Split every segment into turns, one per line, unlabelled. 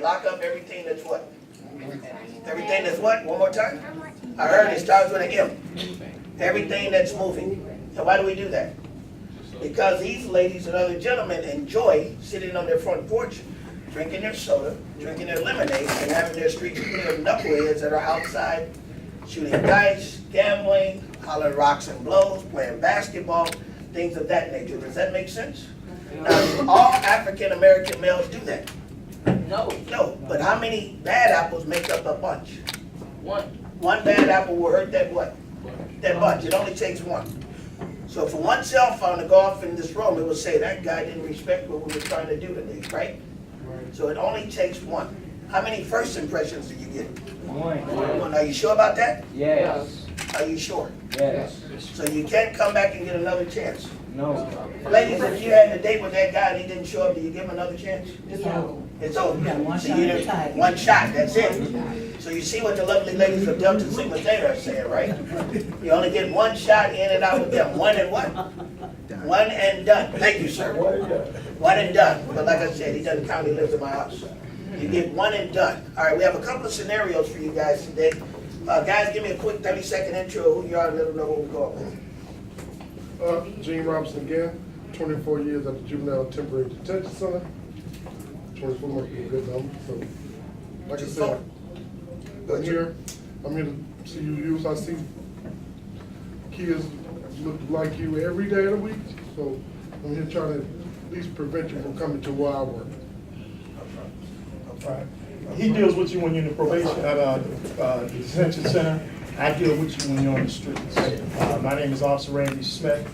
lock up everything that's what? Everything that's what? One more time? I heard it starts with an M. Everything that's moving. And why do we do that? Because these ladies and other gentlemen enjoy sitting on their front porch, drinking their soda, drinking their lemonade, and having their street clear of knuckleheads that are outside shooting dice, gambling, hollering rocks and blows, playing basketball, things of that nature. Does that make sense? Now, all African American males do that.
No.
No, but how many bad apples make up a bunch?
One.
One bad apple will hurt that what? That bunch. It only takes one. So for one cell phone to go off in this room, it will say that guy didn't respect what we were trying to do today, right? So it only takes one. How many first impressions do you get? One. Are you sure about that?
Yes.
Are you sure?
Yes.
So you can't come back and get another chance.
No.
Ladies, if you had a date with that guy and he didn't show up, do you give him another chance?
No.
It's over.
You got one
So
shot
you
at a
did
time.
one shot, that's it. So you see what the lovely ladies of Delta Sigma Theta are saying, right? You only get one shot in and out with them. One and what? One and done. Thank you, sir. One and done. But like I said, he doesn't count, he lives in my house. You get one and done. All right, we have a couple of scenarios for you guys today. Guys, give me a quick 30-second intro of who you are and let them know what we're going with.
Gene Robinson again, 24 years at the Juvenile Temporary Detention Center. 24 might be a good number. So, like I said, I'm here to see you use. I see kids look like you every day of the week. So I'm here trying to at least prevent you from coming to where I work.
Right. He deals with you when you're in the probation at the detention center. I deal with you when you're on the streets. My name is Officer Randy Smith.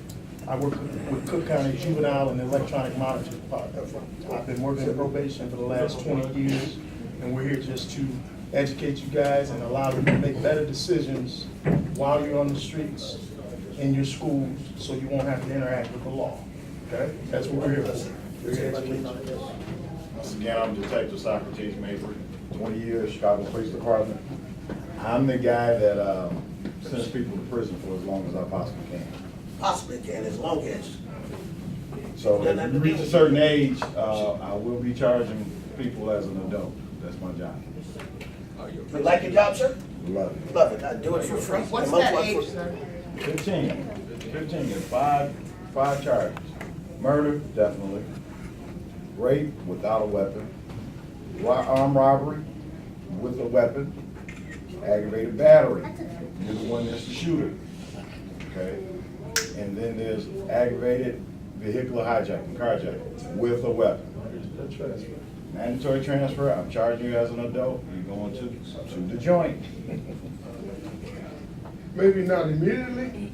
I work with Cook County Juvenile and Electronic Monitoring Department. I've been working in probation for the last 20 years, and we're here just to educate you guys and allow you to make better decisions while you're on the streets, in your schools, so you won't have to interact with the law. Okay? That's what we're here for. We're here to educate you.
Once again, I'm Detective Socrates Mabry, 20 years, Chicago Police Department. I'm the guy that sends people to prison for as long as I possibly can.
Possibly can, as long as.
So if you reach a certain age, I will be charging people as an adult. That's my job.
You like your job, sir?
Love it.
Love it. I do it for free.
What's
And most
that
work
age,
for-
sir?
15. 15 is five charges. Murder, definitely. Rape without a weapon. Armed robbery with a weapon. Aggravated battery. You're the one that's the shooter. Okay? And then there's aggravated vehicular hijacking, carjacking, with a weapon. Mandatory transfer, I'm charging you as an adult, you're going to the joint.
Maybe not immediately,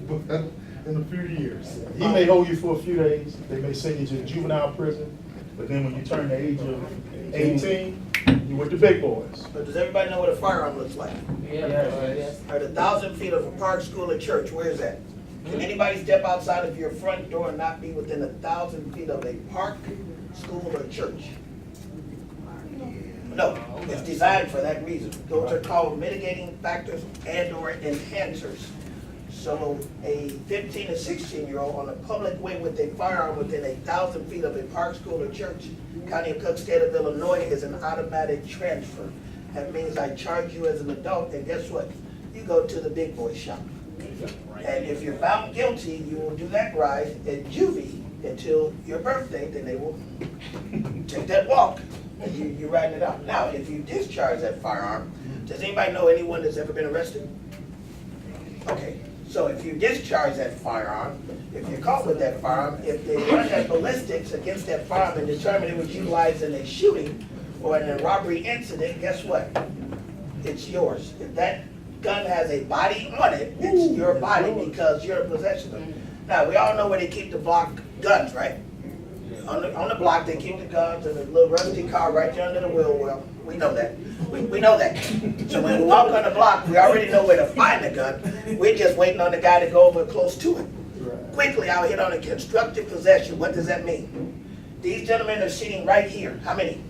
but in a few years.
He may hold you for a few days. They may send you to juvenile prison, but then when you turn the age of 18, you with the big boys.
But does everybody know what a firearm looks like?
Yes.
All right, 1,000 feet of a park, school, or church, where is that? Can anybody step outside of your front door and not be within 1,000 feet of a park, school, or church? No, it's designed for that reason. Those are called mitigating factors and/or enhancers. So a 15 to 16-year-old on a public way with a firearm within 1,000 feet of a park, school, or church, County of Cook, State of Illinois, is an automatic transfer. That means I charge you as an adult, and guess what? You go to the big boy shop. And if you're found guilty, you will do that ride at juvie until your birthday, then they will take that walk, and you're riding it out. Now, if you discharge that firearm, does anybody know anyone that's ever been arrested? Okay, so if you discharge that firearm, if you're caught with that firearm, if they run that ballistics against that firearm and determine it was utilized in a shooting or in a robbery incident, guess what? It's yours. If that gun has a body on it, it's your body because you're in possession of it. Now, we all know where they keep the block guns, right? On the block, they keep the guns in a little rusty car right there under the wheel well. We know that. We know that. So when we walk on the block, we already know where to find the gun. We're just waiting on the guy to go over close to it. Quickly, I'll hit on a constructive possession. What does that mean? These gentlemen are sitting right here. How many?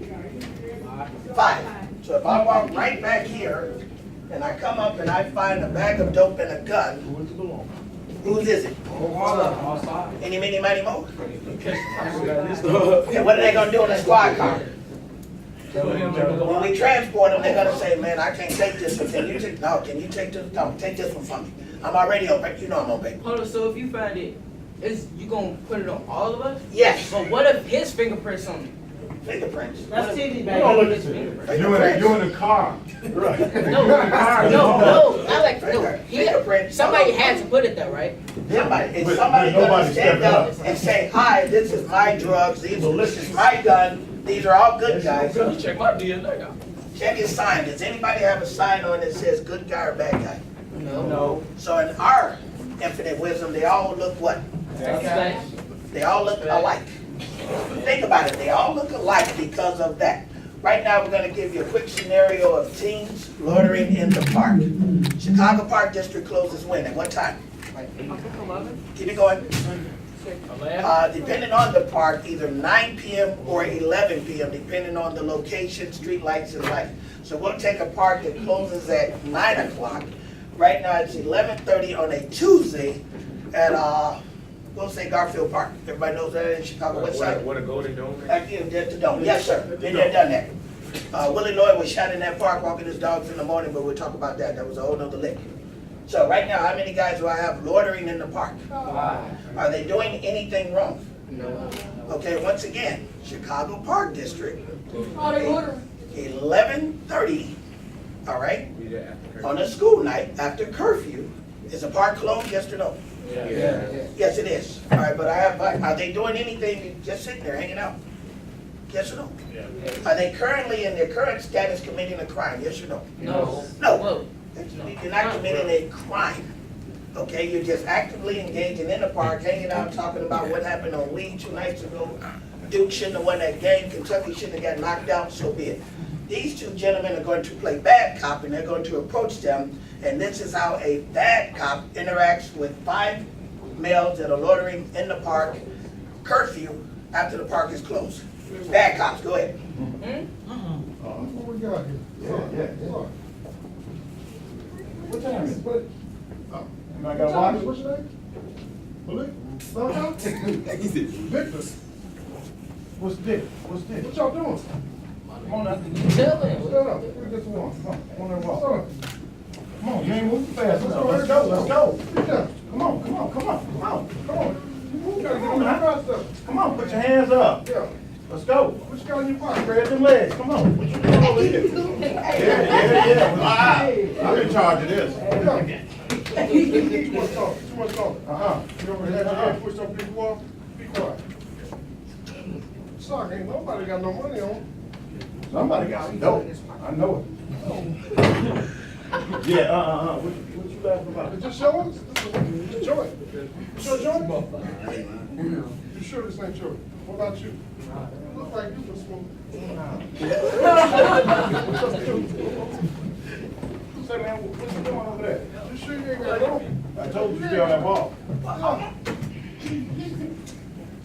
5. So if I walk right back here, and I come up and I find a bag of dope and a gun, whose is it? Any, mini, mighty, mo? And what are they going to do in the squad car? When we transport them, they're gonna say, man, I can't take this one. Can you take, no, can you take this, no, take this one from me. I'm already on paper, you know I'm on paper.
Hold on, so if you find it, you gonna put it on all of us?
Yes,
But what if his fingerprints on it?
fingerprints.
That's TV,
You don't look
his
at it.
fingerprints.
You in the car.
Right.
No, I like, no,
Fingerprints.
somebody had to put it there, right?
Somebody, is
But
somebody gonna
nobody
stand
stepped
up
up.
and say, hi, this is my drugs, this is my gun, these are all good guys.
Check my DNA out.
Check his sign. Does anybody have a sign on that says good guy or bad guy?
No.
So in our infinite wisdom, they all look what?
Okay.
They all look alike. Think about it, they all look alike because of that. Right now, we're gonna give you a quick scenario of teens loitering in the park. Chicago Park District closes when, at what time? Keep it going. Depending on the park, either 9 p.m. or 11 p.m., depending on the location, street lights and light. So we'll take a park that closes at 9 o'clock. Right now, it's 11:30 on a Tuesday at, we'll say Garfield Park. Everybody knows that in Chicago, West Side?
What a golden dome.
At the Dome, yes, sir. Been there, done that. Willie Lloyd was shot in that park walking his dogs in the morning, but we'll talk about that. That was a whole nother lick. So right now, how many guys do I have loitering in the park? Are they doing anything wrong?
No.
Okay, once again, Chicago Park District. 11:30, all right, on a school night after curfew. Is the park closed, yes or no? Yes, it is. All right, but are they doing anything, just sitting there hanging out? Yes or no? Are they currently, in their current status, committing a crime, yes or no?
No.
No. You're not committing a crime. Okay, you're just actively engaging in the park, hanging out, talking about what happened on Lee 2 nights ago. Duke shouldn't have won that game, Kentucky shouldn't have got knocked out, so be it. These two gentlemen are going to play bad cop, and they're going to approach them, and this is how a bad cop interacts with 5 males that are loitering in the park, curfew, after the park is closed. Bad cops, go ahead.
What we got here?
Yeah.
What time is it?
I got watch.
What's your name? Malik? Victor.
What's this? What's this?
What y'all doing?
Come on now.
Tell him.
Stand up. Let me get some one.
Come on and walk.
Stand up.
Come on, you ain't moving fast. Let's go. Let's go.
Get down.
Come on. Come on. Come on. Come on.
Come on. You move, gotta get on the outside stuff.
Come on. Put your hands up.
Yeah.
Let's go.
What you got in your pocket?
Spread them legs. Come on. What you doing over here? Yeah.
I'm in charge of this.
Yeah. Too much talk. Too much talk. You ever had your head pushed up against the wall? Be quiet. Sock, ain't nobody got no money on.
Somebody got some dope. I know it. Yeah. What you laughing about?
Just show us. This is a joint. You sure joint? You sure this ain't yours? What about you? You look like you was smoking.
Say, man, what you doing over there?
You sure you ain't got no?
I told you to stay on that wall.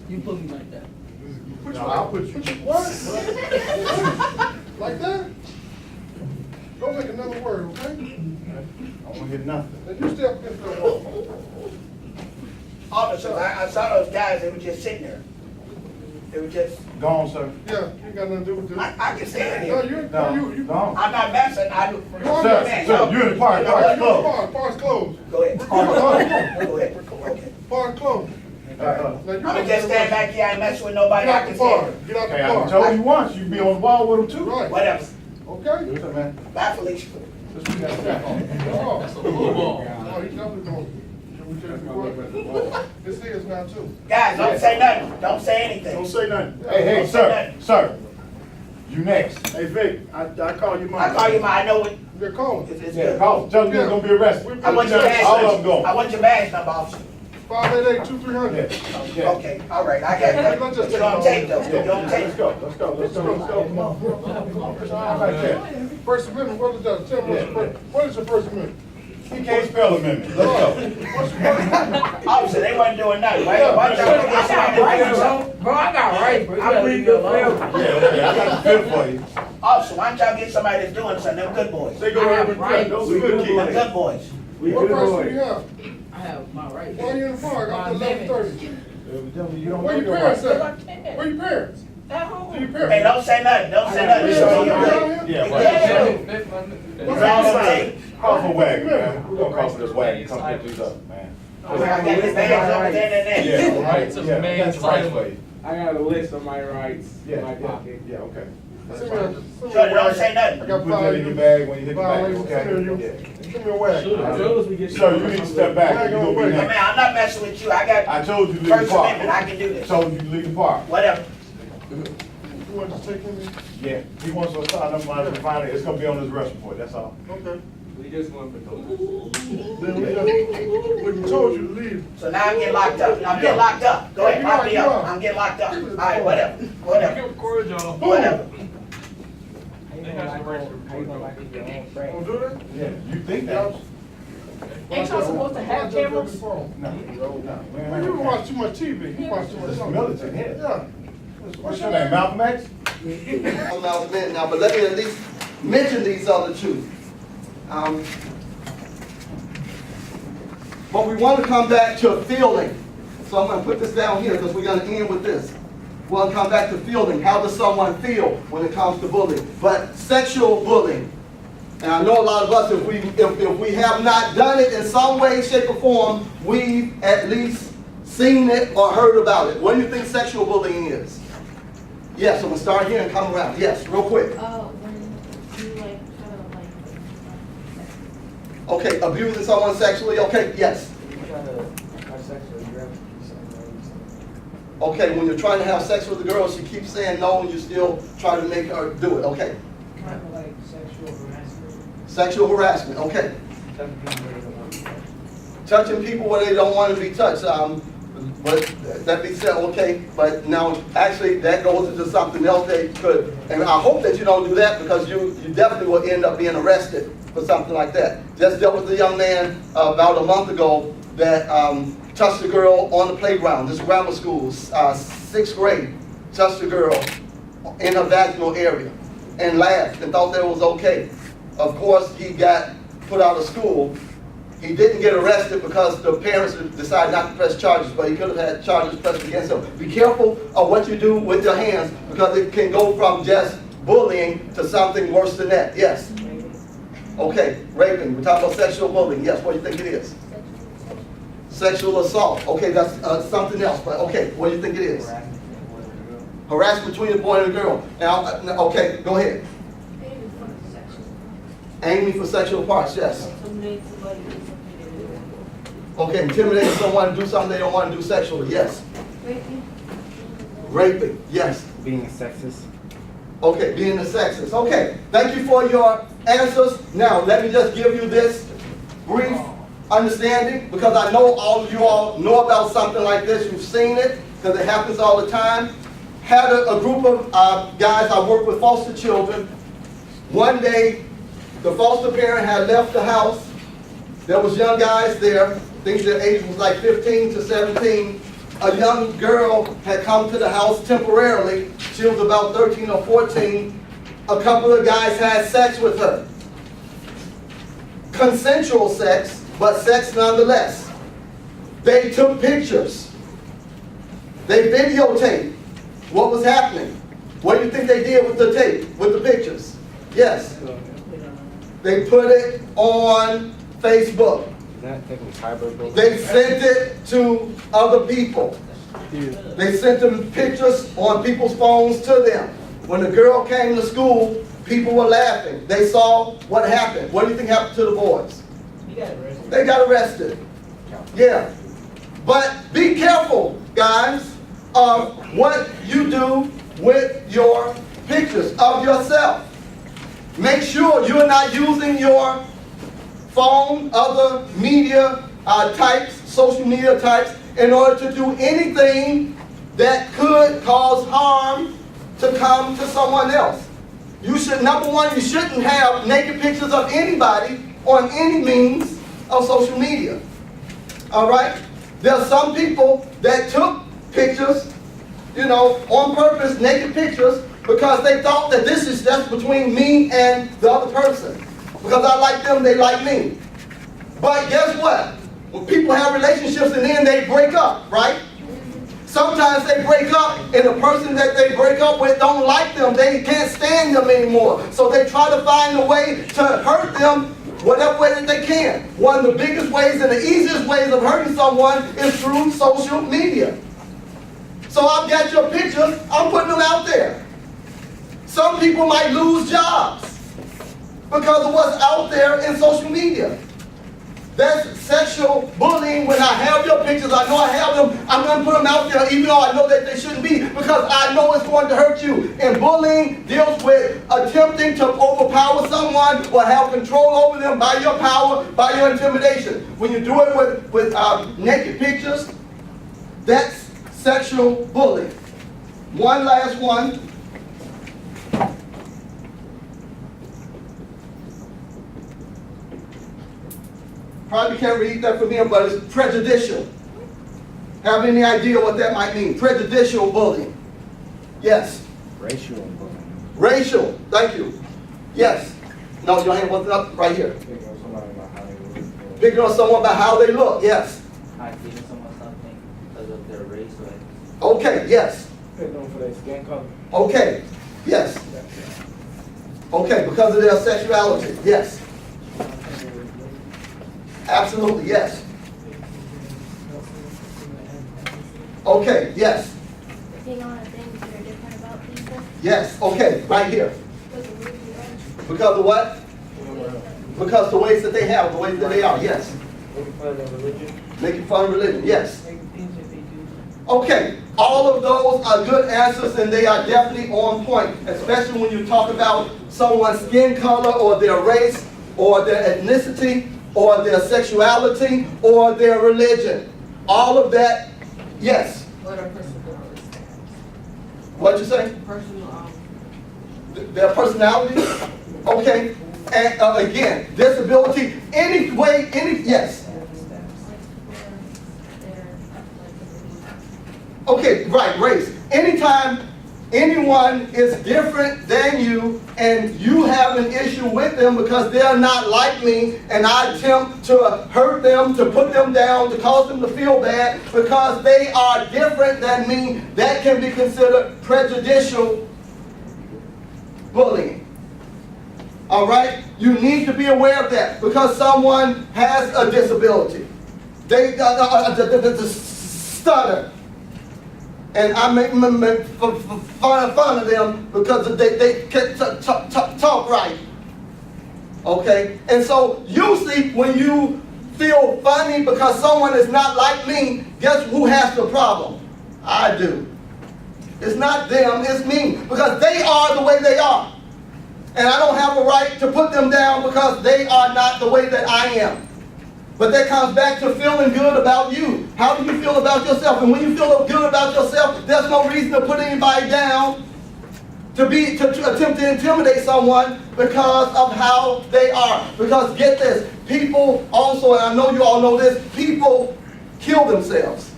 You put me like that.
Put
No,
you
I'll put you.
What? Like that? Don't make another word, okay?
I won't hear nothing.
Now you stay up against that wall.
Officer, I saw those guys, they were just sitting there. They were just,
Go on, sir.
Yeah, you ain't got nothing to do with this.
I can say it
No,
here.
you.
Go on.
I'm not messing,
Sir, you're in the park. Park's closed.
Park's closed.
Go ahead. Go ahead. Okay.
Park's closed. Now, you
I'm gonna just stand back here, I ain't messing with nobody,
Get
I
out
can
the
say
park.
it.
Get out
Hey,
the
I
park.
told you once, you be on the wall with them too.
Right.
Whatever.
Okay?
Listen, man.
Bye, Felicia.
Let's do that.
Oh, he's definitely going. Can we take the word? This is now too.
Guys, don't say nothing, don't say anything.
Don't say nothing. Hey, sir. You next. Hey, Vic, I call you mine.
I call you I know what,
They're calling.
it's
Yeah,
good.
call. Tell them you're gonna be arrested.
I want your badge.
All of them go.
I want your badge number, officer.
588-2300.
Yeah.
Okay, all right, I got that.
Let's just
You're on tape though, you're on
Let's
tape.
go. Come on. All right, there.
First Amendment, what is that? Tell me what is your First Amendment?
He can't spell amendment. Let's go.
Officer, they wasn't doing nothing, right? Why y'all go get somebody to do something?
Bro, I got rights, bro. I believe the
Yeah, okay, I got the fifth for you.
Officer, why don't y'all get somebody that's doing something, them good boys?
They go ahead and
Right.
those are good
Them
kids.
good boys.
What price do you have?
I have my rights.
Why are you in the park after 11:30?
You don't
Where
know
your
your
parents
rights.
at? Where your parents?
At home.
Hey, don't say nothing, don't say nothing. It's on your way.
Yeah,
Yeah.
It's on the tape.
Call for wagon, man. We're gonna call for this wagon, come pick these up, man.
I got this bags over there and
Yeah,
there.
right,
It's a
yeah,
man's
that's right
right.
way.
I got a list of my rights
Yeah,
in my
yeah,
pocket.
yeah, okay.
Send
So don't say
I
nothing.
got
Put that in your bag when you hit the bag,
violations,
okay?
send you.
Yeah.
Give me a wag.
As soon as we get.
Sir, you need to step back, you gonna be
I mean,
next.
I'm not messing with you. I got
I told you to leave the
First
park.
Amendment, I can do this.
Told you to leave the park.
Whatever.
You want to take him?
Yeah, he wants to sign up my final, it's gonna be on his arrest report, that's all.
Okay.
We just want to go.
Then we told you to leave.
So now I'm getting locked up. I'm getting locked up. Go ahead, lock me up. I'm getting locked up. All right, whatever, whatever,
Give courage, y'all.
whatever.
They have some rights to
How you gonna like it your own friend?
Don't do that?
Yeah, you think that?
Ain't y'all supposed to have cameras?
No, no,
Man, you watch too much TV. You watch too much
It's
TV.
militant, yeah.
Yeah.
What's your name, Malcolm X?
I'm out of it now, but let me at least mention these other two. But we want to come back to fielding. So I'm going to put this down here because we're going to end with this. We want to come back to fielding. How does someone feel when it comes to bullying? But sexual bullying. And I know a lot of us, if we have not done it in some way, shape, or form, we've at least seen it or heard about it. What do you think sexual bullying is? Yes, I'm going to start here and come around. Yes, real quick.
When you like kind of like.
Okay, abusing someone sexually, okay, yes. Okay, when you're trying to have sex with a girl, she keeps saying no and you still try to make her do it, okay.
Kind of like sexual harassment.
Sexual harassment, okay. Touching people where they don't want to be touched, but that being said, okay, but now actually that goes into something else they could, and I hope that you don't do that because you definitely will end up being arrested for something like that. Just dealt with a young man about a month ago that touched a girl on the playground, this grammar school, 6th grade, touched a girl in her vaginal area and laughed and thought that was okay. Of course, he got put out of school. He didn't get arrested because the parents decided not to press charges, but he could have had charges pressed against him. Be careful of what you do with your hands because it can go from just bullying to something worse than that. Yes? Okay, raping. We're talking about sexual bullying. Yes, what do you think it is? Sexual assault. Okay, that's something else, but okay, what do you think it is? Harassment between a boy and a girl. Now, okay, go ahead. Aiming for sexual parts, yes.
Intimidate somebody to do something they don't want.
Okay, intimidating someone to do something they don't want to do sexually, yes.
Raping.
Raping, yes.
Being sexist.
Okay, being a sexist. Okay, thank you for your answers. Now, let me just give you this brief understanding because I know all of you all know about something like this. You've seen it because it happens all the time. Had a group of guys, I work with foster children. One day, the foster parent had left the house. There was young guys there. I think their age was like 15 to 17. A young girl had come to the house temporarily. She was about 13 or 14. A couple of guys had sex with her. Consensual sex, but sex nonetheless. They took pictures. They videotaped what was happening. What do you think they did with the tape, with the pictures? Yes. They put it on Facebook. They sent it to other people. They sent them pictures on people's phones to them. When the girl came to school, people were laughing. They saw what happened. What do you think happened to the boys? They got arrested. Yeah. But be careful, guys, of what you do with your pictures of yourself. Make sure you're not using your phone, other media types, social media types, in order to do anything that could cause harm to come to someone else. You should, number one, you shouldn't have naked pictures of anybody on any means of social media. All right? There are some people that took pictures, you know, on purpose, naked pictures, because they thought that this is just between me and the other person. Because I like them, they like me. But guess what? When people have relationships and then they break up, right? Sometimes they break up, and the person that they break up with don't like them. They can't stand them anymore. So they try to find a way to hurt them whatever way that they can. One of the biggest ways and the easiest ways of hurting someone is through social media. So I've got your pictures, I'm putting them out there. Some people might lose jobs because of what's out there in social media. That's sexual bullying. When I have your pictures, I know I have them, I'm going to put them out there even though I know that they shouldn't be, because I know it's going to hurt you. And bullying deals with attempting to overpower someone or have control over them by your power, by your intimidation. When you do it with naked pictures, that's sexual bullying. One last one. Probably can't read that from here, but it's prejudicial. Have any idea what that might mean? Prejudicial bullying. Yes.
Racial bullying.
Racial. Thank you. Yes. No, your hand wasn't up right here.
Picking on somebody about how they look.
Picking on someone about how they look. Yes.
Not giving someone something because of their race or
Okay. Yes.
Picking on for their skin color.
Okay. Yes. Okay. Because of their sexuality. Yes. Absolutely. Yes. Okay. Yes.
Putting on things that are different about people.
Yes. Okay. Right here. Because of what? Because the ways that they have, the ways that they are. Yes.
Making fun of their religion.
Making fun of religion. Yes.
Making things that they do.
Okay, all of those are good answers and they are definitely on point, especially when you talk about someone's skin color or their race or their ethnicity or their sexuality or their religion. All of that, yes.
What are personal status?
What'd you say?
Personal,
Their personality? Okay, and again, disability, any way, yes. Okay, right, race. Anytime anyone is different than you and you have an issue with them because they're not like me and I attempt to hurt them, to put them down, to cause them to feel bad because they are different than me, that can be considered prejudicial bullying. All right? You need to be aware of that because someone has a disability. They stutter. And I make fun of them because they can't talk right. Okay? And so usually when you feel funny because someone is not like me, guess who has the problem? I do. It's not them, it's me. Because they are the way they are. And I don't have a right to put them down because they are not the way that I am. But that comes back to feeling good about you. How do you feel about yourself? And when you feel good about yourself, there's no reason to put anybody down to attempt to intimidate someone because of how they are. Because get this, people also, and I know you all know this, people kill themselves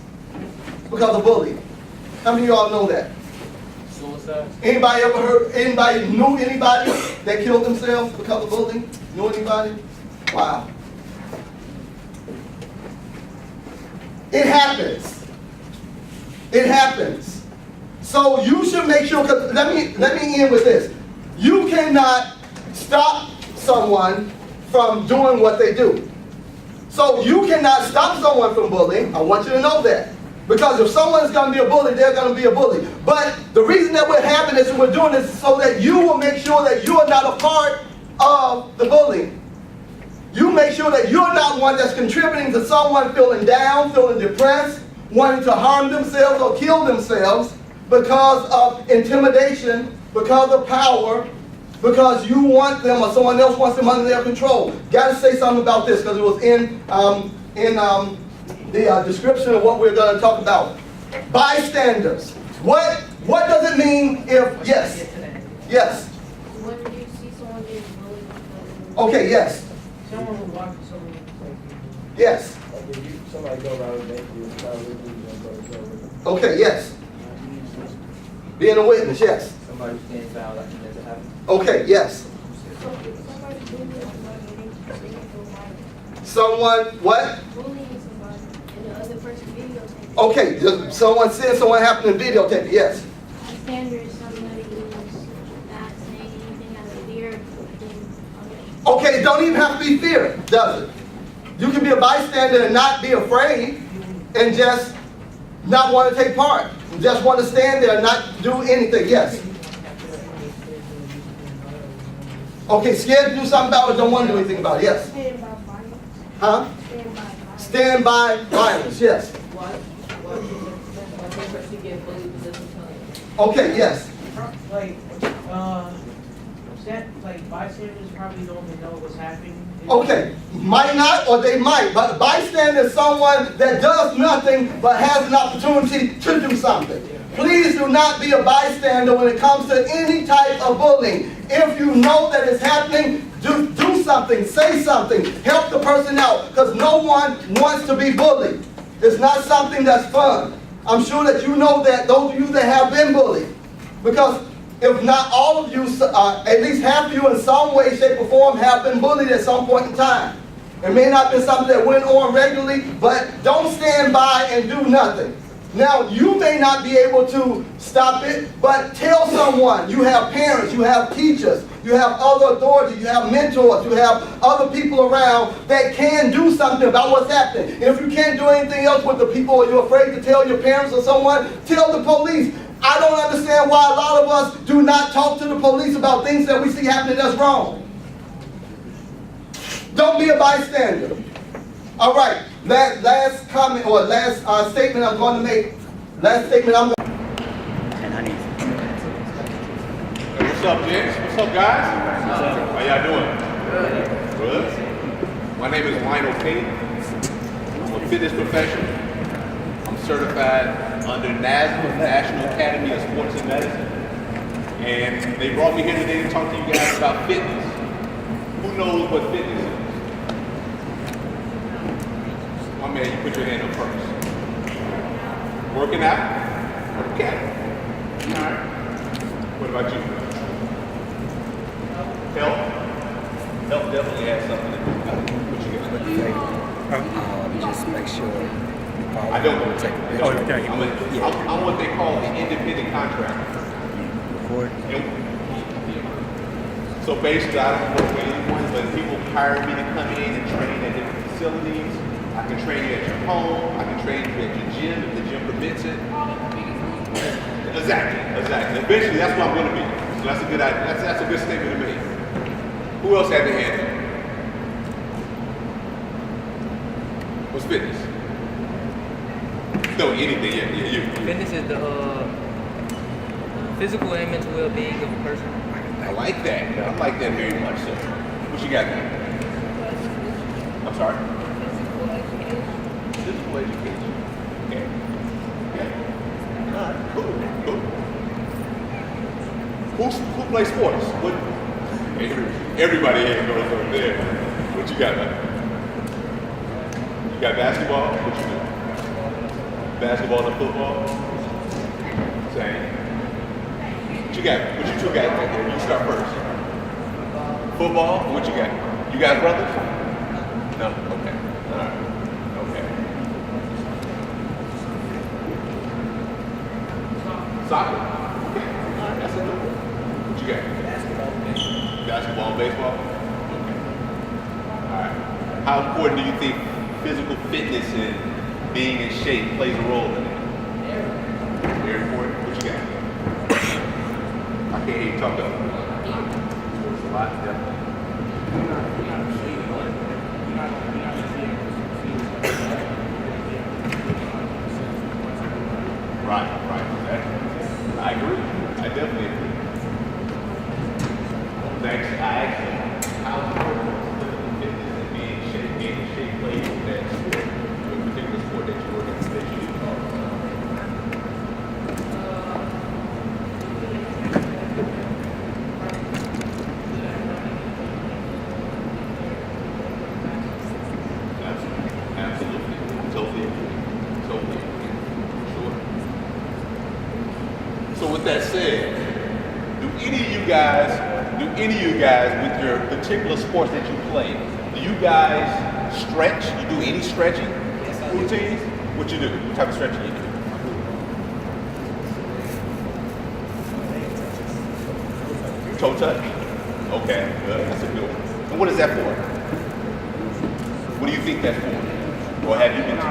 because of bullying. How many of you all know that?
Suicide.
Anybody ever heard, anybody knew anybody that killed themselves because of bullying? Knew anybody? Wow. It happens. It happens. So you should make sure, because let me end with this. You cannot stop someone from doing what they do. So you cannot stop someone from bullying. I want you to know that. Because if someone is going to be a bully, they're going to be a bully. But the reason that we're having this and we're doing this is so that you will make sure that you are not a part of the bullying. You make sure that you're not one that's contributing to someone feeling down, feeling depressed, wanting to harm themselves or kill themselves because of intimidation, because of power, because you want them or someone else wants them under their control. Got to say something about this because it was in the description of what we're going to talk about. Bystanders. What does it mean if, yes, yes.
When you see someone getting bullied.
Okay, yes,
Someone who watches someone like
yes.
like if you somebody go around and make you try with you and go to with them.
Okay, yes. Being a witness, yes.
somebody who stands out like it doesn't happen.
Okay, yes.
Somebody bullying somebody, they can go viral.
Someone, what?
Bullying somebody, and the other person videotaping
Okay, someone said someone happened to videotape it, yes.
Bystander is somebody who's not saying anything out of fear of being punished.
Okay, it don't even have to be fear, does it? You can be a bystander and not be afraid and just not want to take part. Just want to stand there and not do anything, yes. Okay, scared to do something about it, don't want to do anything about it, yes.
Stand by violence.
Huh?
Stand by violence.
Stand by violence, yes. Okay, yes.
Like bystanders probably don't even know what's happening.
Okay, might not or they might, but bystander is someone that does nothing but has an opportunity to do something. Please do not be a bystander when it comes to any type of bullying. If you know that it's happening, do something, say something, help the person out, because no one wants to be bullied. It's not something that's fun. I'm sure that you know that, those of you that have been bullied. Because if not all of you, at least half of you in some way, shape, or form have been bullied at some point in time. It may not be something that went on regularly, but don't stand by and do nothing. Now, you may not be able to stop it, but tell someone. You have parents, you have teachers, you have other authorities, you have mentors, you have other people around that can do something about what's happening. And if you can't do anything else with the people, or you're afraid to tell your parents or someone, tell the police. I don't understand why a lot of us do not talk to the police about things that we see happening that's wrong. Don't be a bystander. All right, last comment or last statement I'm going to make. Last statement I'm going to
What's up, gents? What's up, guys? How y'all doing? Good. My name is Lionel King. I'm a fitness professional. I'm certified under NASMA, National Academy of Sports and Medicine. And they brought me here today to talk to you guys about fitness. Who knows what fitness is? My man, you put your hand up first. Working out? Okay. All right. What about you? Health? Health definitely has something to do with it. What you got?
Just make sure.
I don't want to take a picture. I'm what they call the independent contractor. So basically, I don't work with anyone, but people hire me to come in and train at different facilities. I can train you at your home. I can train you at your gym if the gym permits it. Exactly. Eventually, that's what I'm going to be. So that's a good idea. That's a good statement to make. Who else had their hand up? What's fitness? No, anything. Yeah, you.
Fitness is the physical and mental well-being of a person.
I like that. I like that very much so. What you got now? I'm sorry? Physical education. Okay. All right, cool. Who plays sports? What? Everybody here goes over there. What you got now? You got basketball? What you do? Basketball and football? Same. What you got? What you two got right there? You start first. Football? What you got? You got brothers? No? Okay. All right. Okay. Soccer? Okay. All right. That's a good one. What you got? Basketball and baseball? Okay. All right. How important do you think physical fitness and being in shape plays a role in it? Very important. What you got? I can't hear you talk up. It's a lot, definitely. Right. Exactly. I agree. I definitely agree. Thanks. I actually, how important is physical fitness and being in shape plays in that sport? A particular sport that you work in, that you Absolutely. Totally agree. Sure. So with that said, do any of you guys with your particular sports that you play, do you guys stretch? You do any stretching routines? What you do? What type of stretching you do? Toe touch? Okay, good. That's a good one. And what is that for? What do you think that's for? Or have you been to?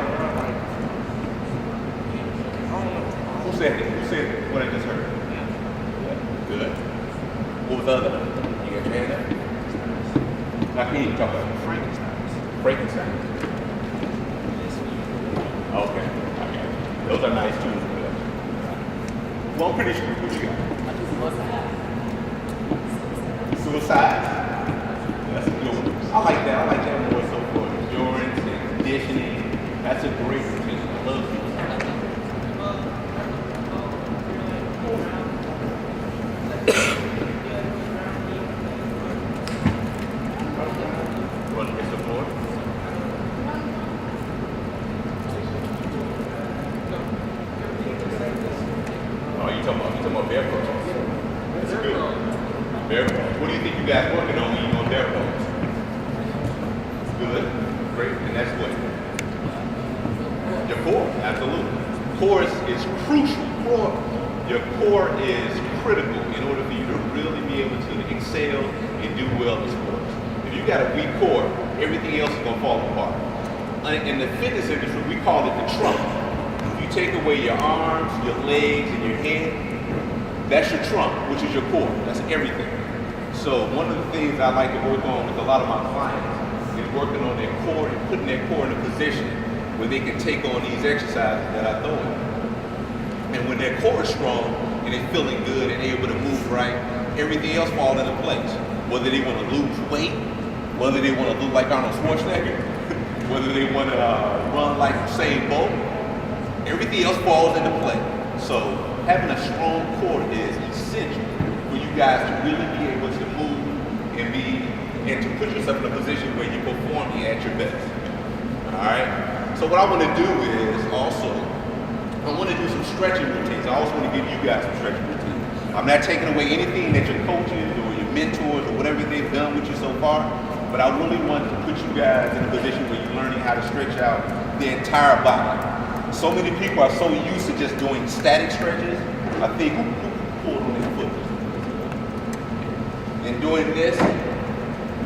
Who said it? Who said it? What I just heard? Good. What was the other one? You got your hand up? I can hear you talk about Frankenstein. Frankenstein. Okay. Okay. Those are nice too. Well, I'm pretty sure. What you got? Suicide? That's a good one. I like that. I like that more so for endurance and conditioning. That's a great routine. I love suicide. Want to get some more? Oh, you talking about barefoot? That's good. Barefoot. What do you think you guys working on when you on barefoot? Good. Great. And that's what? Your core. Absolutely. Core is crucial. Your core is critical in order for you to really be able to excel and do well in sports. If you got a weak core, everything else is going to fall apart. In the fitness industry, we call it the trunk. If you take away your arms, your legs, and your head, that's your trunk, which is your core. That's everything. So one of the things I like to work on with a lot of my clients is working on their core and putting their core in a position where they can take on these exercises that I throw in. And when their core is strong and they're feeling good and able to move right, everything else falls into place. Whether they want to lose weight, whether they want to look like Arnold Schwarzenegger, whether they want to run like Usain Bolt, everything else falls into play. So having a strong core is essential for you guys to really be able to move and to put yourself in a position where you're performing at your best. All right. So what I want to do is also, I want to do some stretching routines. I also want to give you guys some stretching routines. I'm not taking away anything that your coaches or your mentors or whatever they've done with you so far, but I really want to put you guys in a position where you're learning how to stretch out the entire body. So many people are so used to just doing static stretches. I think who pulled on their foot and doing this,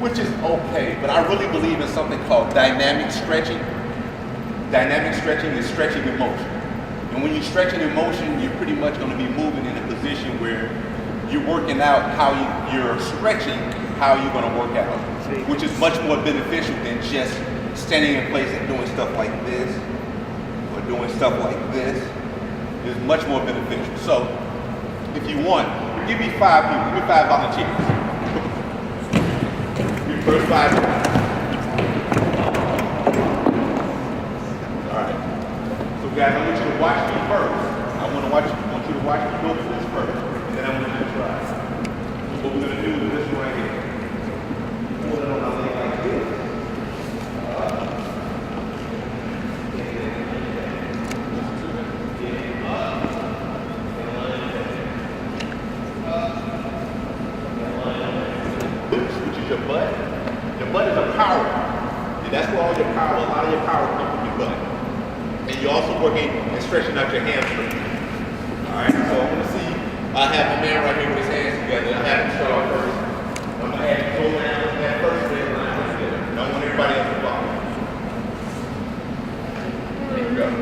which is okay, but I really believe in something called dynamic stretching. Dynamic stretching is stretching in motion. And when you're stretching in motion, you're pretty much going to be moving in a position where you're working out how you're stretching, how you're going to work out, which is much more beneficial than just standing in place and doing stuff like this or doing stuff like this. It's much more beneficial. So if you want, give me 5 people, give me 5 volunteers. Your first 5 people. Guys, I want you to watch me first. I want you to watch me go through this first, and then I want you to try. So what we're gonna do is this right here. Pull it on our leg like this. Which is your butt. Your butt is a power. And that's where all your power, a lot of your power comes from your butt. And you're also working and stretching out your hamstrings. All right, so I want to see, I have a man right here with his hands together. I have him start off first. I'm going to have him go down with that first leg line right there. And I want everybody else to follow. There you go.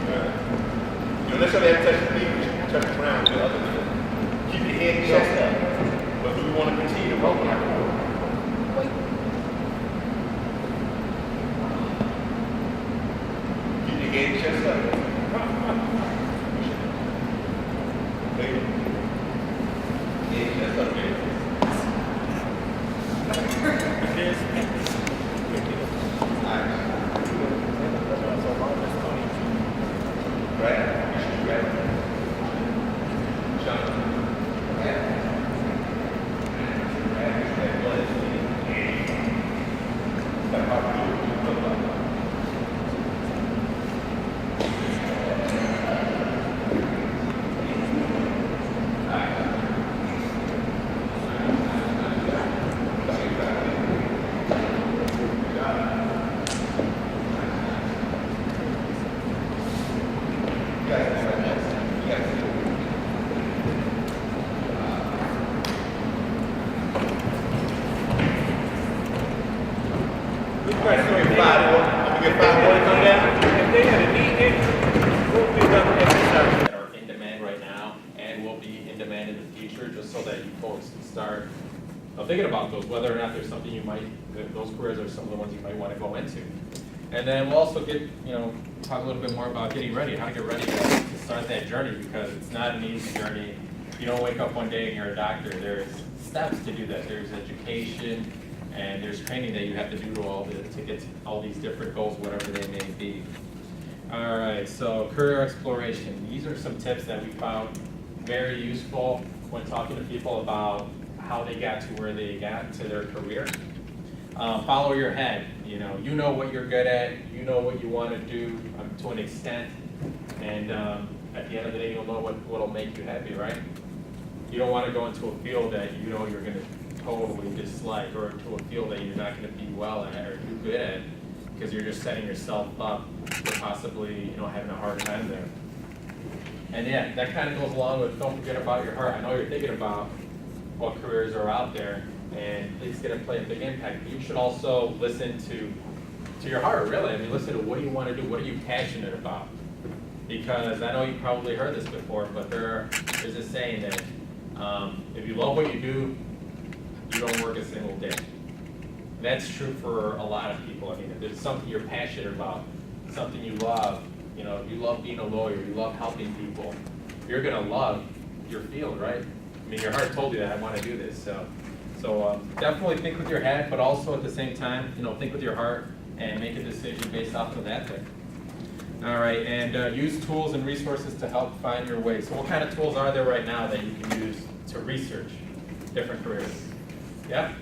Right. You don't necessarily have to touch the knee, but you can touch the ground with the other knee. Keep your head and chest up. But do we want to continue to roll like that? Head chest up. Head chest up. Right? Right? Jump. Right? I'm gonna get 5 points on that.
If they had a need, we'll pick up exercises that are in demand right now and will be in demand in the future, just so that you folks can start thinking about those, whether or not there's something you might, those careers are some of the ones you might want to go into. And then we'll also get, talk a little bit more about getting ready, how to get ready to start that journey, because it's not an easy journey. You don't wake up one day and you're a doctor. There's steps to do that. There's education and there's training that you have to do to get to all these different goals, whatever they may be. All right, so career exploration. These are some tips that we found very useful when talking to people about how they got to where they got to their career. Follow your head. You know what you're good at. You know what you want to do to an extent, and at the end of the day, you'll know what'll make you happy, right? You don't want to go into a field that you know you're going to totally dislike, or into a field that you're not going to be well at or do good at, because you're just setting yourself up for possibly having a hard time there. And yeah, that kind of goes along with don't forget about your heart. I know you're thinking about what careers are out there, and it's going to play a big impact. But you should also listen to your heart, really. I mean, listen to what you want to do. What are you passionate about? Because I know you've probably heard this before, but there's a saying that if you love what you do, you don't work a single day. That's true for a lot of people. I mean, if there's something you're passionate about, something you love, if you love being a lawyer, you love helping people, you're going to love your field, right? I mean, your heart told you that I want to do this. So definitely think with your head, but also at the same time, think with your heart and make a decision based off of that thing. All right, and use tools and resources to help find your way. So what kind of tools are there right now that you can use to research different careers? Yeah?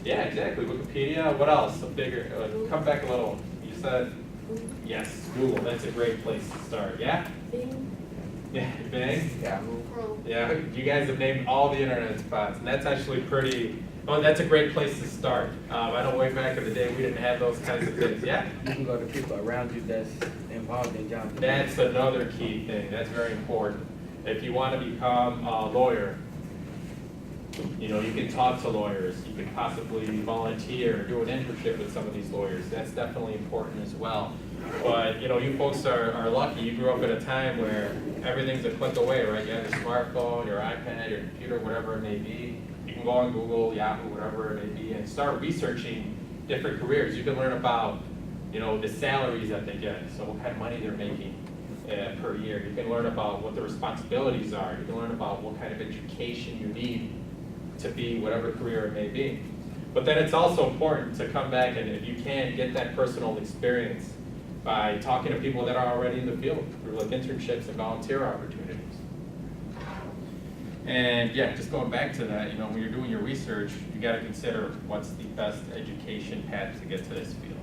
Yeah, exactly. Wikipedia. What else? A bigger, come back a little. You said, yes, Google. That's a great place to start. Yeah?
Bing.
Yeah, Bing?
Yeah.
Yeah, you guys have named all the internet spots, and that's actually that's a great place to start. I know way back in the day we didn't have those kinds of things. Yeah?
You can go to people around you that's involved in job.
That's another key thing. That's very important. If you want to become a lawyer, you can talk to lawyers. You can possibly volunteer or do an internship with some of these lawyers. That's definitely important as well. But, you folks are lucky. You grew up at a time where everything's a click away, right? You have your smartphone, your iPad, your computer, whatever it may be. You can go on Google, Yahoo, whatever it may be, and start researching different careers. You can learn about, the salaries that they get, so what kind of money they're making per year. You can learn about what the responsibilities are. You can learn about what kind of education you need to be whatever career it may be. But then it's also important to come back and, if you can, get that personal experience by talking to people that are already in the field through like internships and volunteer opportunities. And yeah, just going back to that, when you're doing your research, you got to consider what's the best education path to get to this field.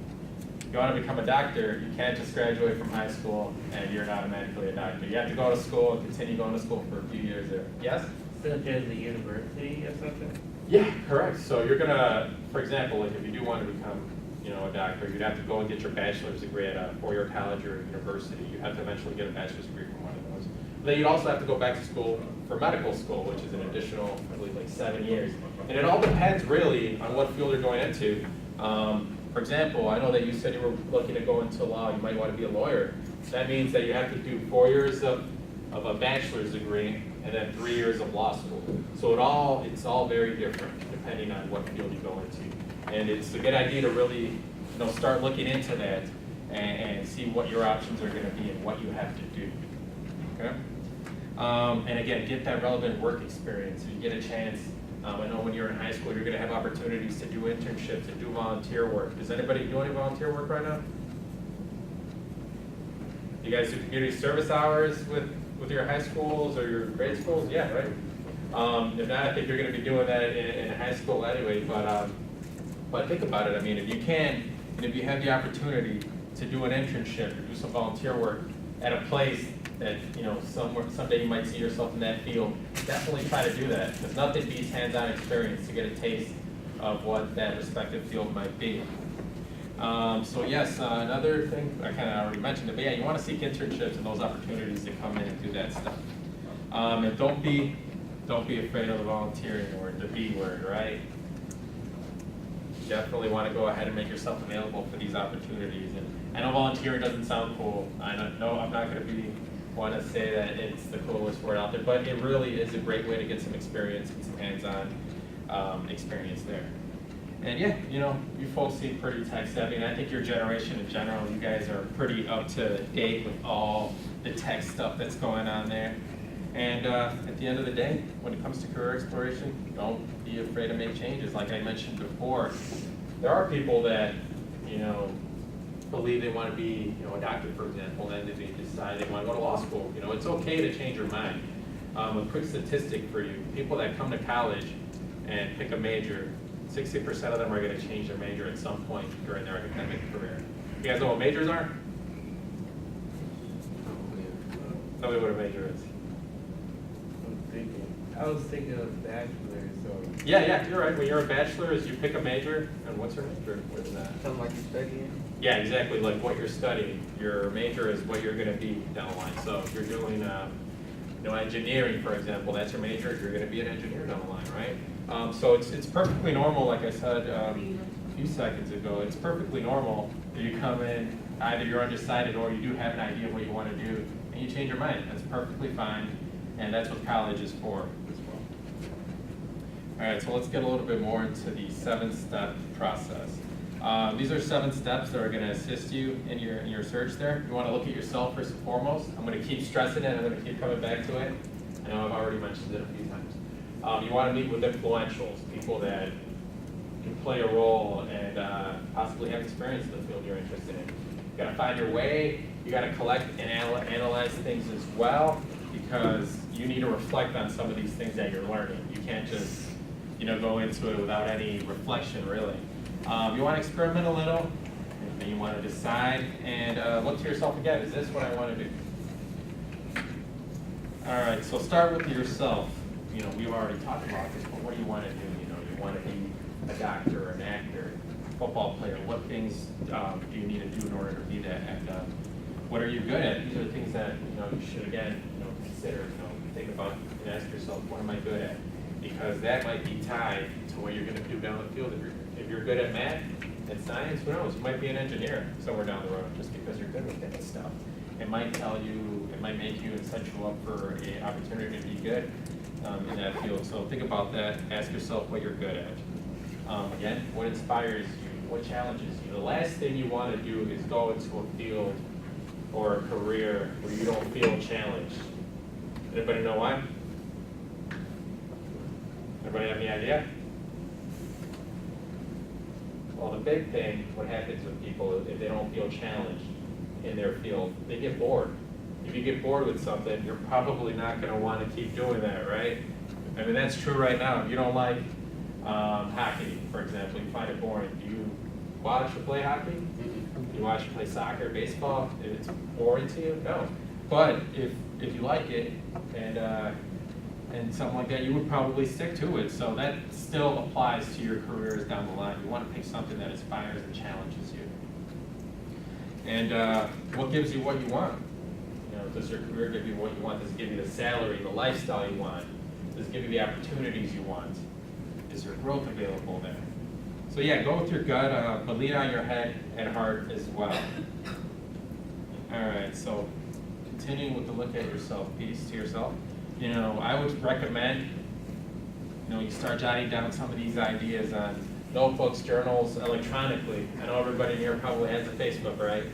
If you want to become a doctor, you can't just graduate from high school and you're not automatically a doctor. You have to go to school and continue going to school for a few years there. Yes?
Such as the university or something?
Yeah, correct. So you're gonna, for example, like if you do want to become, a doctor, you'd have to go and get your bachelor's degree at a four-year college or university. You have to eventually get a bachelor's degree from one of those. Then you'd also have to go back to school for medical school, which is an additional, I believe, like 7 years. And it all depends really on what field you're going into. For example, I know that you said you were looking to go into law. You might want to be a lawyer. That means that you have to do 4 years of a bachelor's degree and then 3 years of law school. So it's all very different depending on what field you go into. And it's a good idea to really, start looking into that and see what your options are going to be and what you have to do. Okay? And again, get that relevant work experience. If you get a chance, I know when you're in high school, you're going to have opportunities to do internships and do volunteer work. Does anybody do any volunteer work right now? You guys do community service hours with your high schools or your grade schools? Yeah, right? If not, I think you're going to be doing that in high school anyway, but think about it. I mean, if you can, and if you have the opportunity to do an internship or do some volunteer work at a place that, someday you might see yourself in that field, definitely try to do that, because nothing beats hands-on experience to get a taste of what that respective field might be. So yes, another thing, I kind of already mentioned it, but yeah, you want to seek internships and those opportunities to come in and do that stuff. And don't be afraid of the volunteering or the B word, right? definitely want to go ahead and make yourself available for these opportunities. And I know volunteering doesn't sound cool. I know I'm not going to be one to say that it's the coolest word out there, but it really is a great way to get some experience and some hands-on experience there. And yeah, you know, you folks seem pretty tech savvy, and I think your generation in general, you guys are pretty up to date with all the tech stuff that's going on there. And at the end of the day, when it comes to career exploration, don't be afraid to make changes. Like I mentioned before, there are people that, you know, believe they want to be, you know, a doctor, for example, and then they decide they want to go to law school. You know, it's okay to change your mind. A quick statistic for you, people that come to college and pick a major, 60% of them are going to change their major at some point during their academic career. You guys know what majors are? Tell me what a major is.
I was thinking of bachelor, so.
Yeah, you're right. When you're a bachelor, is you pick a major, and what's your major? What is that?
Something like you're studying?
Yeah, exactly, like what you're studying. Your major is what you're going to be down the line. So if you're doing, you know, engineering, for example, that's your major. You're going to be an engineer down the line, right? So it's perfectly normal, like I said a few seconds ago. It's perfectly normal that you come in, either you're undecided or you do have an idea of what you want to do, and you change your mind. That's perfectly fine, and that's what college is for as well. All right, so let's get a little bit more into the 7-step process. These are 7 steps that are going to assist you in your search there. You want to look at yourself first and foremost. I'm going to keep stressing it. I'm going to keep coming back to it. I know I've already mentioned it a few times. You want to meet with influentials, people that can play a role and possibly have experience in the field you're interested in. You got to find your way. You got to collect and analyze things as well, because you need to reflect on some of these things that you're learning. You can't just, you know, go into it without any reflection, really. You want to experiment a little, and you want to decide and look to yourself again. Is this what I want to do? All right, so start with yourself. You know, we've already talked about this, but what do you want to do? You know, you want to be a doctor, an actor, football player. What things do you need to do in order to be that? And what are you good at? These are the things that, you know, you should, again, you know, consider, you know, think about and ask yourself, what am I good at? Because that might be tied to what you're going to do down the field. If you're good at math and science, who knows? You might be an engineer somewhere down the road just because you're good with that stuff. It might tell you, it might make you and set you up for an opportunity to be good in that field. So think about that. Ask yourself what you're good at. Again, what inspires you? What challenges you? The last thing you want to do is go into a field or a career where you don't feel challenged. Anybody know why? Everybody have any idea? Well, the big thing, what happens with people if they don't feel challenged in their field, they get bored. If you get bored with something, you're probably not going to want to keep doing that, right? I mean, that's true right now. If you don't like hockey, for example, you find it boring. Do you watch or play hockey? Do you watch or play soccer, baseball? If it's boring to you? No. But if you like it and something like that, you would probably stick to it. So that still applies to your careers down the line. You want to pick something that inspires and challenges you. And what gives you what you want? You know, does your career give you what you want? Does it give you the salary, the lifestyle you want? Does it give you the opportunities you want? Is there growth available there? So yeah, go with your gut, but lean on your head and heart as well. All right, so continuing with the look at yourself piece to yourself. You know, I would recommend, you know, you start jotting down some of these ideas on notebooks, journals, electronically. I know everybody here probably has a Facebook, right?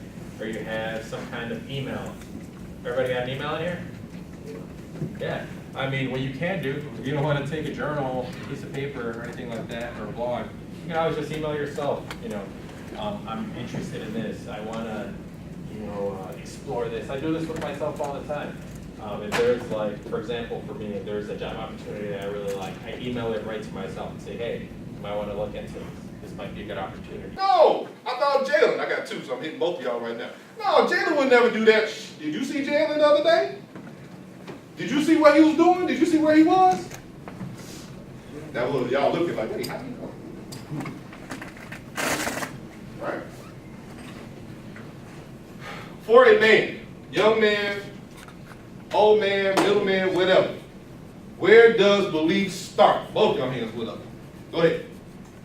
Or you have some kind of email. Everybody got an email in here? Yeah. I mean, what you can do, if you don't want to take a journal, a piece of paper, or anything like that, or a blog, you can always just email yourself, you know, I'm interested in this. I want to, you know, explore this. I do this with myself all the time. If there's like, for example, for me, if there's a job opportunity that I really like, I email it right to myself and say, hey, you might want to look into this. This might be a good opportunity.
No, I thought Jalen. I got 2, so I'm hitting both of y'all right now. No, Jalen would never do that. Did you see Jalen the other day? Did you see what he was doing? Did you see where he was? That was y'all looking like, wait, how do you know? Right. For a man, young man, old man, middle man, whatever, where does belief start? Both your hands went up. Go ahead.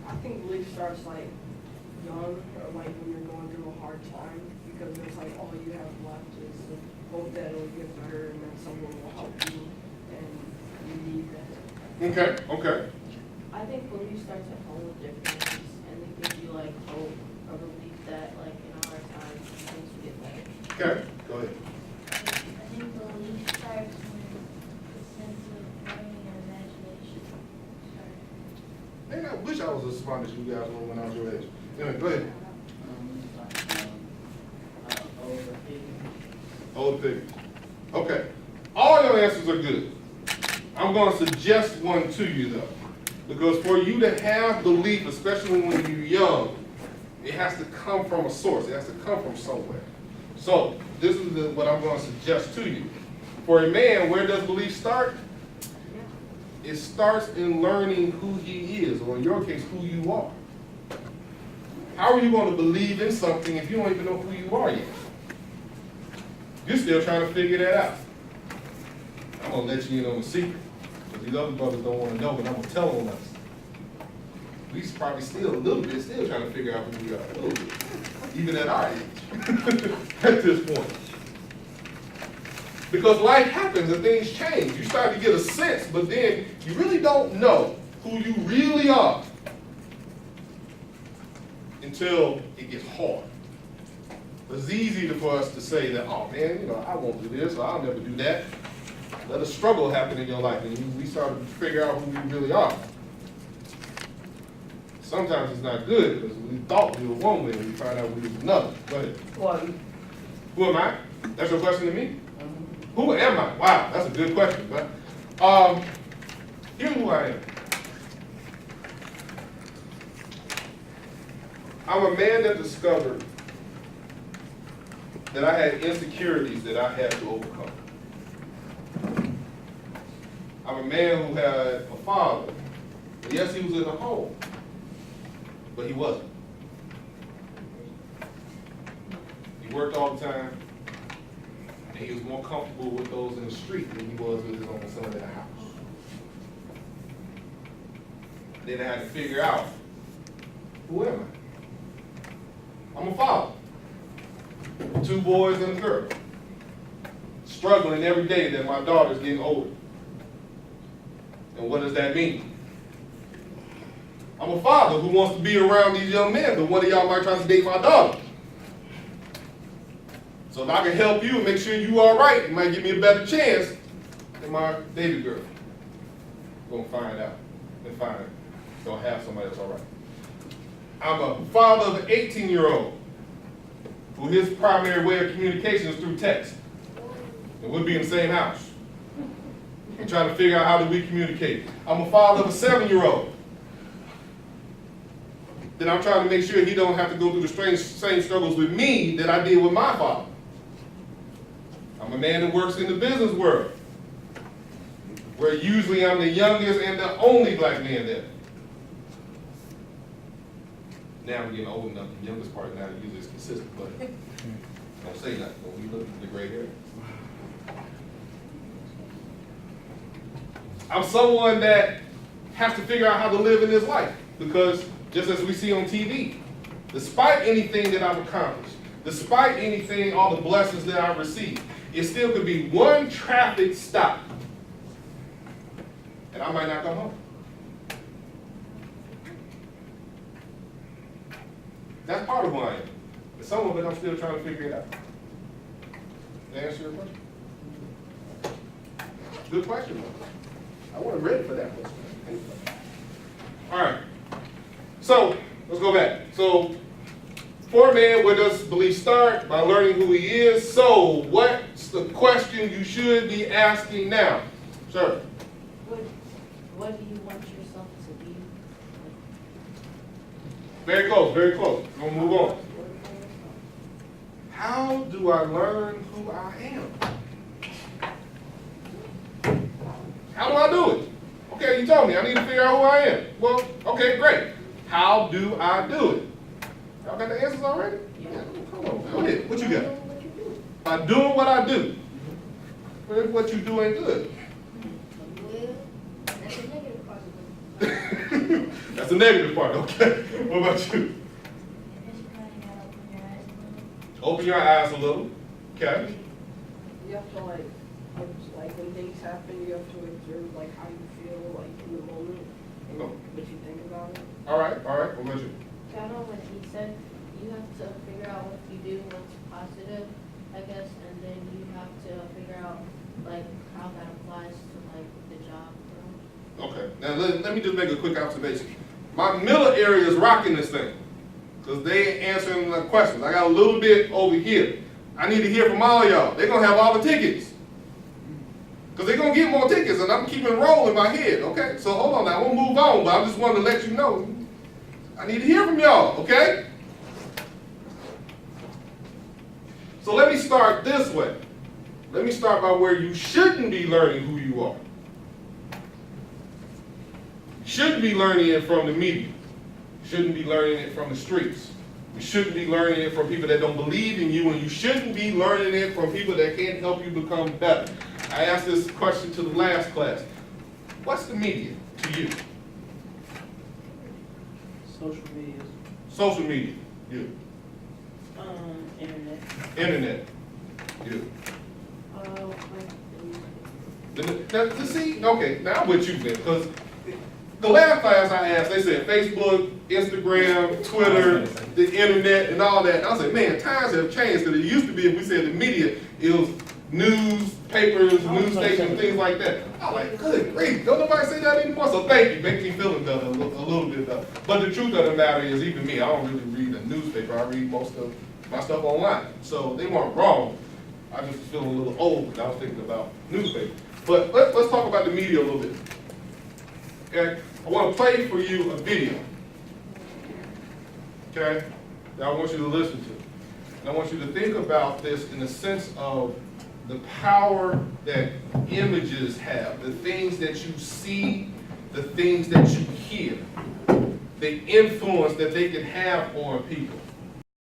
I think belief starts like young, or like when you're going through a hard time, because it's like all you have left is the hope that it'll get better and that someone will help you, and you need that.
Okay, okay.
I think belief starts at home with their parents, and it gives you like hope or belief that like in a hard time things will get better.
Okay, go ahead.
I think belief starts when the sense of learning and imagination starts.
Man, I wish I was as smart as you guys were when I was your age. Anyway, go ahead. Old figures. Okay. All your answers are good. I'm going to suggest one to you though. Because for you to have belief, especially when you're young, it has to come from a source. It has to come from somewhere. So this is what I'm going to suggest to you. For a man, where does belief start? It starts in learning who he is, or in your case, who you are. How are you going to believe in something if you don't even know who you are yet? You're still trying to figure that out. I'm going to let you in on a secret, because these other brothers don't want to know, but I'm going to tell them us. We probably still a little bit, still trying to figure out who we are, a little bit, even at our age, at this point. Because life happens and things change. You start to get a sense, but then you really don't know who you really are until it gets hard. It's easy for us to say that, oh man, I won't do this, or I'll never do that. Let a struggle happen in your life, and we start to figure out who we really are. Sometimes it's not good, because we thought we were one way, and we find out we were another. Go ahead. Who am I? That's your question to me? Who am I? Wow, that's a good question. But here's who I am. I'm a man that discovered that I had insecurities that I had to overcome. I'm a man who had a father. Yes, he was in the home, but he wasn't. He worked all the time, and he was more comfortable with those in the street than he was with his own son in the house. Then I had to figure out, who am I? I'm a father. 2 boys and a girl. Struggling every day that my daughter's getting older. And what does that mean? I'm a father who wants to be around these young men, but one of y'all might try to date my daughter. So if I can help you and make sure you all right, it might give me a better chance than my baby girl. We're gonna find out and find it. Gonna have somebody that's all right. I'm a father of an 18-year-old who his primary way of communication is through text. And we'll be in the same house. I'm trying to figure out how do we communicate. I'm a father of a 7-year-old. Then I'm trying to make sure he don't have to go through the same struggles with me that I did with my father. I'm a man that works in the business world, where usually I'm the youngest and the only black man there. Now I'm getting old enough, the youngest part now usually is consistent, but don't say nothing when we look at the gray hair. I'm someone that has to figure out how to live in this life, because just as we see on TV, despite anything that I've accomplished, despite anything, all the blessings that I've received, it still could be one traffic stop, and I might not come home. That's part of who I am. But some of it I'm still trying to figure it out. Did I answer your question? Good question. I wasn't ready for that question. All right. So let's go back. So for a man, where does belief start? By learning who he is. So what's the question you should be asking now? Sir.
What do you want yourself to be?
Very close, very close. We're gonna move on. How do I learn who I am? How do I do it? Okay, you told me I need to figure out who I am. Well, okay, great. How do I do it? Y'all got the answers already? Yeah. Come on, go ahead. What you got? By doing what I do. Well, if what you do ain't good.
Well, that's a negative possibility.
That's the negative part, okay? What about you?
I guess you kinda gotta
Open
open your eyes a little.
your eyes a little, okay?
You have to like when things happen, you have to observe like how you feel like in the moment and
Oh.
what you think about it.
All right, what about you?
Kind of what he said, you have to figure out what you do, what's positive, I guess, and then you have to figure out like how that applies to like the job.
Okay, now let me just make a quick observation. My middle area is rocking this thing, because they ain't answering the questions. I got a little bit over here. I need to hear from all y'all. They're going to have all the tickets. Because they're going to get more tickets, and I'm keeping roll in my head, okay? So hold on now, we'll move on, but I just wanted to let you know. I need to hear from y'all, okay? So let me start this way. Let me start by where you shouldn't be learning who you are. Shouldn't be learning it from the media. Shouldn't be learning it from the streets. You shouldn't be learning it from people that don't believe in you, and you shouldn't be learning it from people that can't help you become better. I asked this question to the last class. What's the media to you?
Social media.
Social media. You.
Internet.
Internet. You. Now, see, okay, now I'm with you then, because the last class I asked, they said Facebook, Instagram, Twitter, the internet, and all that. And I said, man, times have changed, because it used to be, if we said the media, it was newspapers, news stations, things like that. I'm like, good grief, don't nobody say that anymore? So thank you, makes me feel better, a little bit better. But the truth of the matter is, even me, I don't really read a newspaper. I read most of my stuff online. So they weren't wrong. I just feel a little old because I was thinking about newspapers. But let's talk about the media a little bit. Okay? I want to play for you a video. Okay? That I want you to listen to. And I want you to think about this in the sense of the power that images have, the things that you see, the things that you hear, the influence that they can have on people.